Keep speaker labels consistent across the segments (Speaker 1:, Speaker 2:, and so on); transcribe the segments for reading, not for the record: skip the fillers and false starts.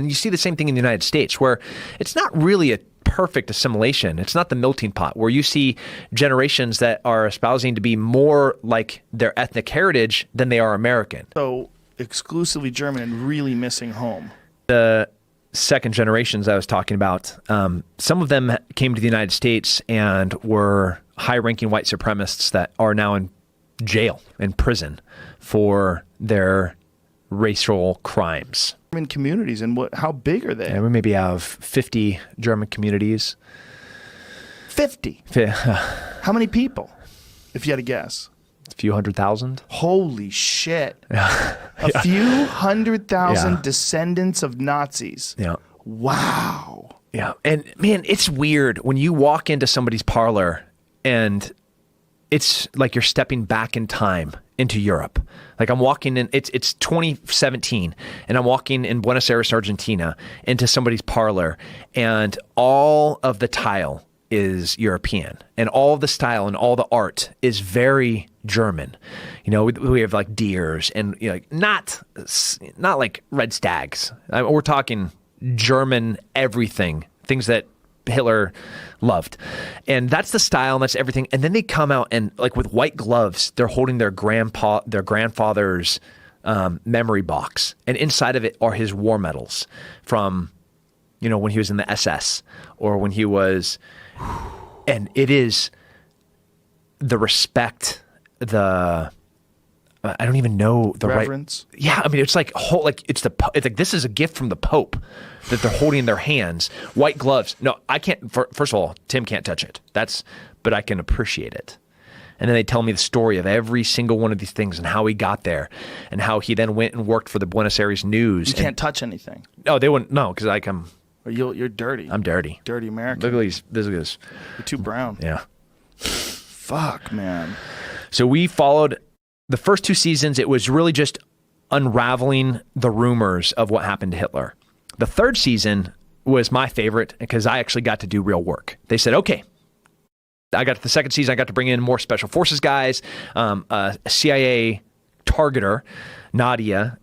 Speaker 1: And you see the same thing in the United States, where it's not really a perfect assimilation. It's not the melting pot, where you see generations that are espousing to be more like their ethnic heritage than they are American.
Speaker 2: So exclusively German and really missing home.
Speaker 1: The second generations I was talking about, some of them came to the United States and were high-ranking white supremacists that are now in jail, in prison, for their racial crimes.
Speaker 2: German communities, and how big are they?
Speaker 1: Yeah, we maybe have 50 German communities.
Speaker 2: 50? How many people, if you had to guess?
Speaker 1: A few 100,000.
Speaker 2: Holy shit. A few 100,000 descendants of Nazis.
Speaker 1: Yeah.
Speaker 2: Wow.
Speaker 1: Yeah. And man, it's weird when you walk into somebody's parlor and it's like you're stepping back in time into Europe. Like I'm walking in, it's 2017, and I'm walking in Buenos Aires, Argentina, into somebody's parlor, and all of the tile is European, and all of the style and all the art is very German. You know, we have like deers and, you know, like not like red stags. We're talking German everything, things that Hitler loved. And that's the style, and that's everything. And then they come out and, like, with white gloves, they're holding their grandfather's memory box, and inside of it are his war medals from, you know, when he was in the SS or when he was, and it is the respect, I don't even know the
Speaker 2: reverence.
Speaker 1: Right. Yeah, I mean, it's like it's like this is a gift from the Pope that they're holding in their hands. White gloves. No, I can't. First of all, Tim can't touch it. But I can appreciate it. And then they tell me the story of every single one of these things and how he got there, and how he then went and worked for the Buenos Aires News.
Speaker 2: You can't touch anything.
Speaker 1: No, they wouldn't. No, because
Speaker 2: you're dirty.
Speaker 1: I'm dirty.
Speaker 2: Dirty American.
Speaker 1: Look at this.
Speaker 2: You're too brown.
Speaker 1: Yeah.
Speaker 2: Fuck, man.
Speaker 1: So we followed the first 2 seasons. It was really just unraveling the rumors of what happened to Hitler. The third season was my favorite because I actually got to do real work. They said, okay, I got to the second season. I got to bring in more special forces guys, a CIA targeter, Nadia,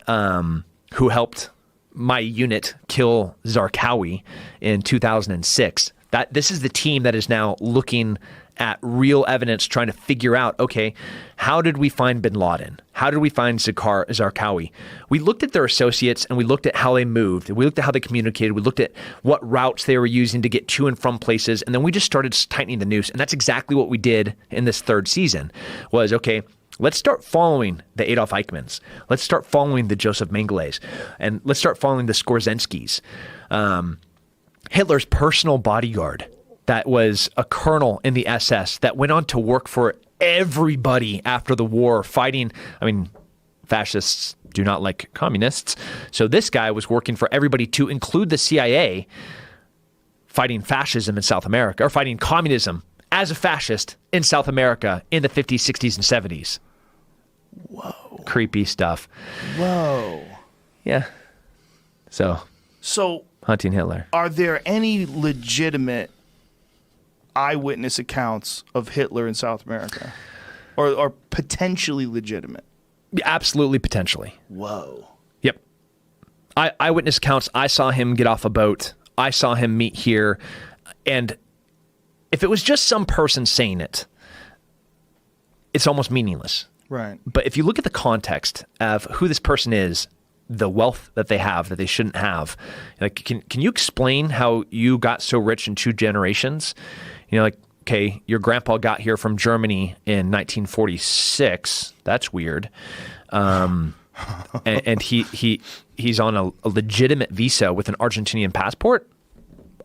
Speaker 1: who helped my unit kill Zarqawi in 2006. This is the team that is now looking at real evidence, trying to figure out, okay, how did we find bin Laden? How did we find Zarqawi? We looked at their associates, and we looked at how they moved. We looked at how they communicated. We looked at what routes they were using to get to and from places. And then we just started tightening the noose. And that's exactly what we did in this third season was, okay, let's start following the Adolf Eichmanns. Let's start following the Joseph Mengeles. And let's start following the Skorzynskis. Hitler's personal bodyguard that was a colonel in the SS that went on to work for everybody after the war, fighting. I mean, fascists do not like communists. So this guy was working for everybody, to include the CIA, fighting fascism in South America, or fighting communism as a fascist in South America in the 50s, 60s, and 70s.
Speaker 2: Whoa.
Speaker 1: Creepy stuff.
Speaker 2: Whoa.
Speaker 1: Yeah. So hunting Hitler.
Speaker 2: Are there any legitimate eyewitness accounts of Hitler in South America, or potentially legitimate?
Speaker 1: Absolutely, potentially.
Speaker 2: Whoa.
Speaker 1: Yep. Eyewitness accounts. I saw him get off a boat. I saw him meet here. And if it was just some person saying it, it's almost meaningless.
Speaker 2: Right.
Speaker 1: But if you look at the context of who this person is, the wealth that they have that they shouldn't have, like, can you explain how you got so rich in 2 generations? You know, like, okay, your grandpa got here from Germany in 1946. That's weird. And he's on a legitimate visa with an Argentinian passport.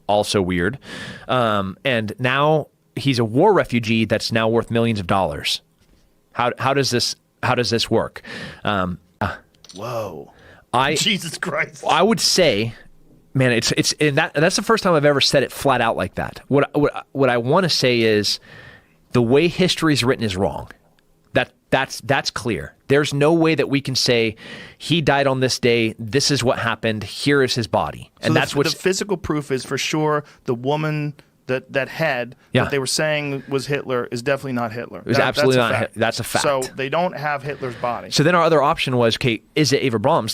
Speaker 1: Also weird. And now he's a war refugee that's now worth millions of dollars. How does this work?
Speaker 2: Whoa. Jesus Christ.
Speaker 1: I would say, man, it's and that's the first time I've ever said it flat out like that. What I want to say is the way history is written is wrong. That's clear. There's no way that we can say he died on this day. This is what happened. Here is his body, and that's what
Speaker 2: the physical proof is for sure. The woman that head that they were saying was Hitler is definitely not Hitler.
Speaker 1: It was absolutely not. That's a fact.
Speaker 2: So they don't have Hitler's body.
Speaker 1: So then our other option was, okay, is it Eva Brahms?